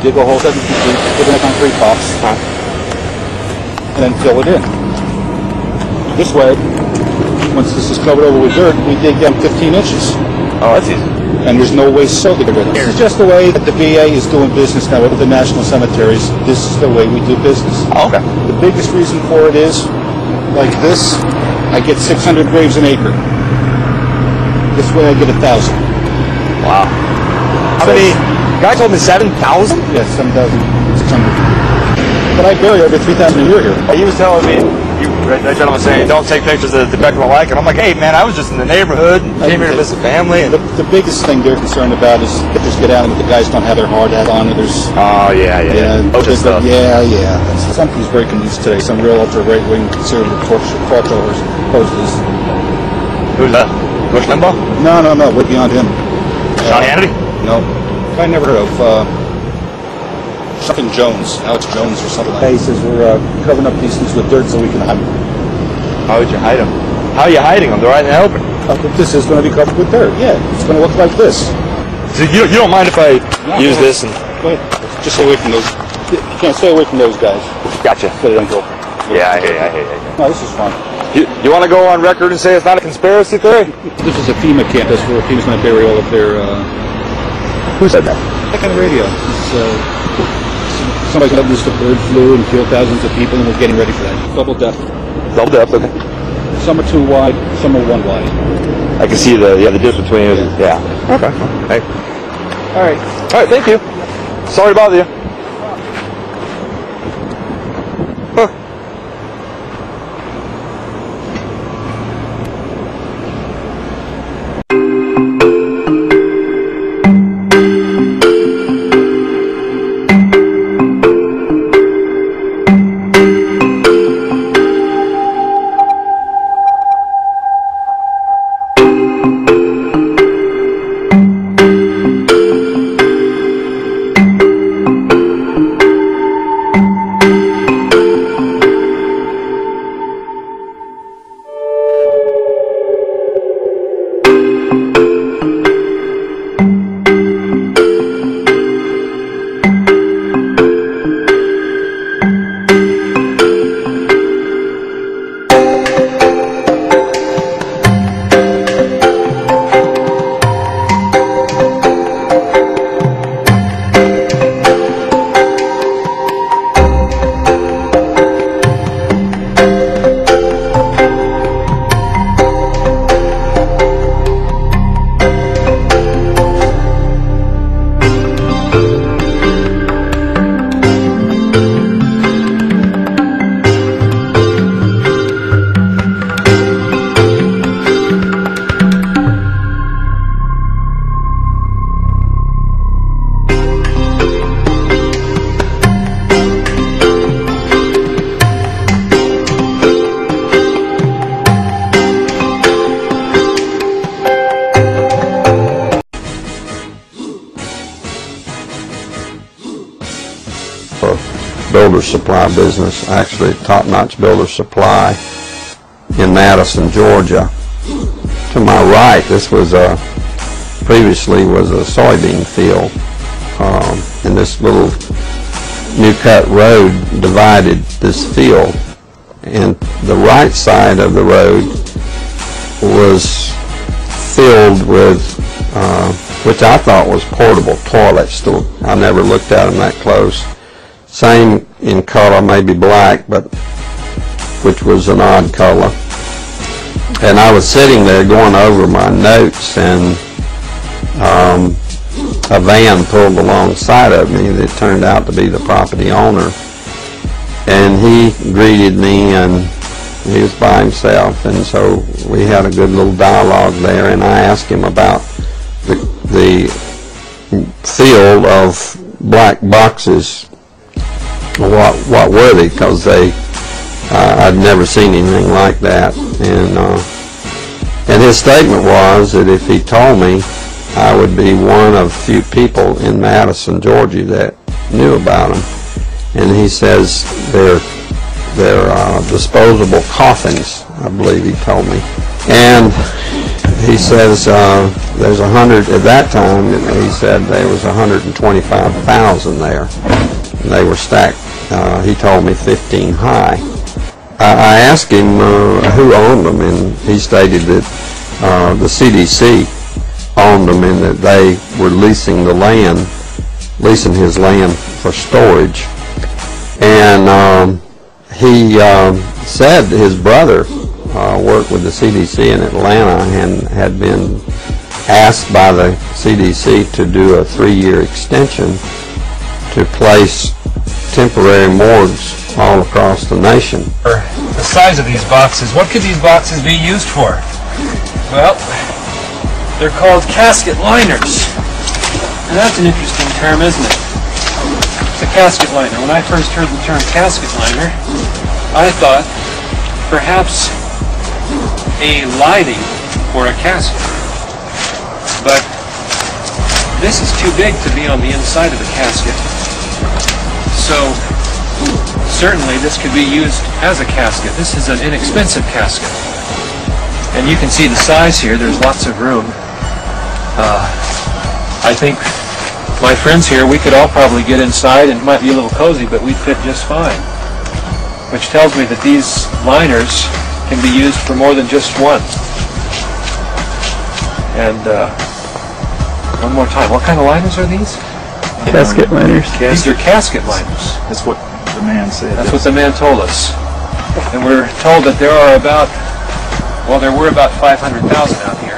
dig a hole 7 feet deep, put in a concrete box, and then fill it in. This way, once this is covered over with dirt, we dig down 15 inches. Oh, that's easy. And there's no waste soil to get rid of. This is just the way that the VA is doing business now with the national cemeteries. This is the way we do business. Oh, okay. The biggest reason for it is, like this, I get 600 graves an acre. This way I get 1,000. Wow. How many? Guy told me 7,000? Yes, 7,600. But I bury over 3,000 a year here. He was telling me, that gentleman was saying, don't take pictures of the decorative like it. I'm like, hey man, I was just in the neighborhood, came here to visit family. And the biggest thing they're concerned about is pictures get out and the guys don't have their hard hat on. There's yeah. Stuff. Yeah. Something's breaking loose today. Some real ultra right-wing conservative torch posters. Who's that? Bush Limbaugh? No. We're beyond him. Sean Hannity? No. I never heard of. Something Jones, Alex Jones or something like that. He says we're covering up these things with dirt so we can hide them. How would you hide them? How are you hiding them? They're right in the open. This is going to be covered with dirt. Yeah, it's going to look like this. So you don't mind if I use this and... Go ahead. Just stay away from those. You can't stay away from those guys. Gotcha. So they don't go. Yeah, I hear you. No, this is fun. You want to go on record and say it's not a conspiracy theory? This is a FEMA campus where FEMA's going to bury all of their... Who said that? Like on the radio. Somebody's going to lose the bird flu and kill thousands of people, and we're getting ready for that. Double depth. Double depth, okay. Some are 2 wide, some are 1 wide. I can see the difference between it. Yeah. Okay. Hey. All right. Thank you. Sorry to bother you. builder supply business, actually top-notch builder supply in Madison, Georgia. To my right, this was previously was a soybean field, and this little new cut road divided this field, and the right side of the road was filled with which I thought was portable toilets. I never looked at them that close. Same in color, maybe black, but which was an odd color. And I was sitting there going over my notes, and a van pulled alongside of me that turned out to be the property owner. And he greeted me, and he was by himself, and so we had a good little dialogue there, and I asked him about the field of black boxes. What were they? Because I'd never seen anything like that, and his statement was that if he told me, I would be one of few people in Madison, Georgia that knew about them. And he says they're disposable coffins, I believe he told me. And he says there's 100 at that time. He said there was 125,000 there. And they were stacked. He told me 15 high. I asked him who owned them, and he stated that the CDC owned them and that they were leasing the land, leasing his land for storage. And he said his brother worked with the CDC in Atlanta and had been asked by the CDC to do a 3-year extension to place temporary morgues all across the nation. The size of these boxes, what could these boxes be used for? Well, they're called casket liners. And that's an interesting term, isn't it? It's a casket liner. When I first heard the term casket liner, I thought perhaps a lining for a casket. But this is too big to be on the inside of the casket. So certainly this could be used as a casket. This is an inexpensive casket. And you can see the size here. There's lots of room. I think my friends here, we could all probably get inside, and it might be a little cozy, but we'd fit just fine. Which tells me that these liners can be used for more than just one. And one more time, what kind of liners are these? Casket liners. These are casket liners. That's what the man said. That's what the man told us. And we're told that there are about, well, there were about 500,000 out here.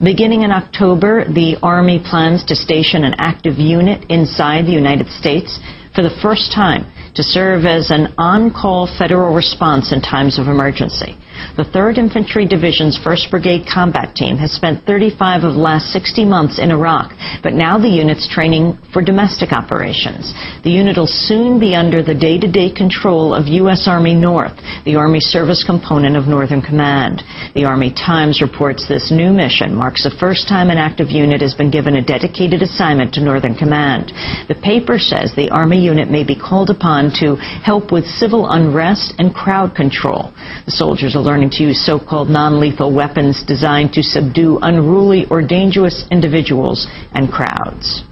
Beginning in October, the Army plans to station an active unit inside the United States for the first time to serve as an on-call federal response in times of emergency. The 3rd Infantry Division's 1st Brigade Combat Team has spent 35 of the last 60 months in Iraq, but now the unit's training for domestic operations. The unit will soon be under the day-to-day control of U.S. Army North, the Army service component of Northern Command. The Army Times reports this new mission marks the first time an active unit has been given a dedicated assignment to Northern Command. The paper says the Army unit may be called upon to help with civil unrest and crowd control. The soldiers are learning to use so-called non-lethal weapons designed to subdue unruly or dangerous individuals and crowds.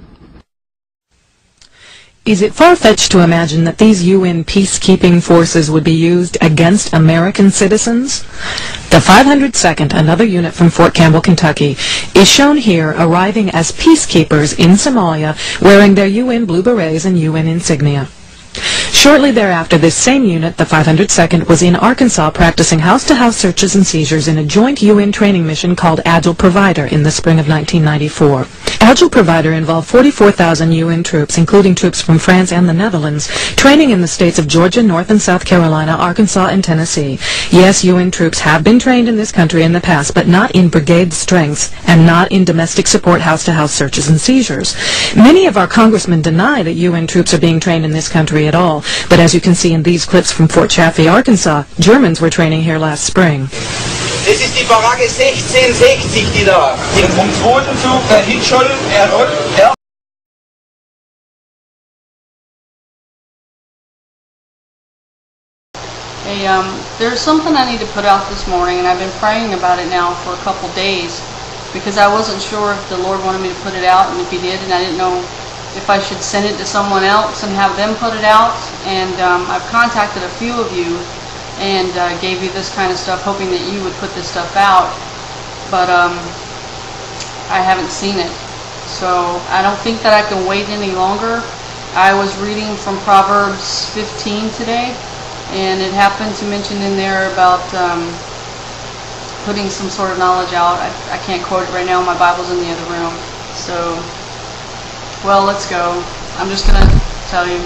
Is it far-fetched to imagine that these UN peacekeeping forces would be used against American citizens? The 502nd, another unit from Fort Campbell, Kentucky, is shown here arriving as peacekeepers in Somalia, wearing their UN blue berets and UN insignia. Shortly thereafter, this same unit, the 502nd, was in Arkansas practicing house-to-house searches and seizures in a joint UN training mission called Agile Provider in the spring of 1994. Agile Provider involved 44,000 UN troops, including troops from France and the Netherlands, training in the states of Georgia, North and South Carolina, Arkansas, and Tennessee. Yes, UN troops have been trained in this country in the past, but not in brigade strengths and not in domestic support house-to-house searches and seizures. Many of our congressmen deny that UN troops are being trained in this country at all, but as you can see in these clips from Fort Chaffee, Arkansas, Germans were training here last spring. Das ist die Baracke 1660, die da im zweiten Zug hinscholl, Hey, there's something I need to put out this morning, and I've been praying about it now for a couple days because I wasn't sure if the Lord wanted me to put it out, and if He did, and I didn't know if I should send it to someone else and have them put it out. And I've contacted a few of you and gave you this kind of stuff, hoping that you would put this stuff out, but I haven't seen it. So I don't think that I can wait any longer. I was reading from Proverbs 15 today, and it happened to mention in there about putting some sort of knowledge out. I can't quote it right now. My Bible's in the other room. So, well, let's go. I'm just going to tell you.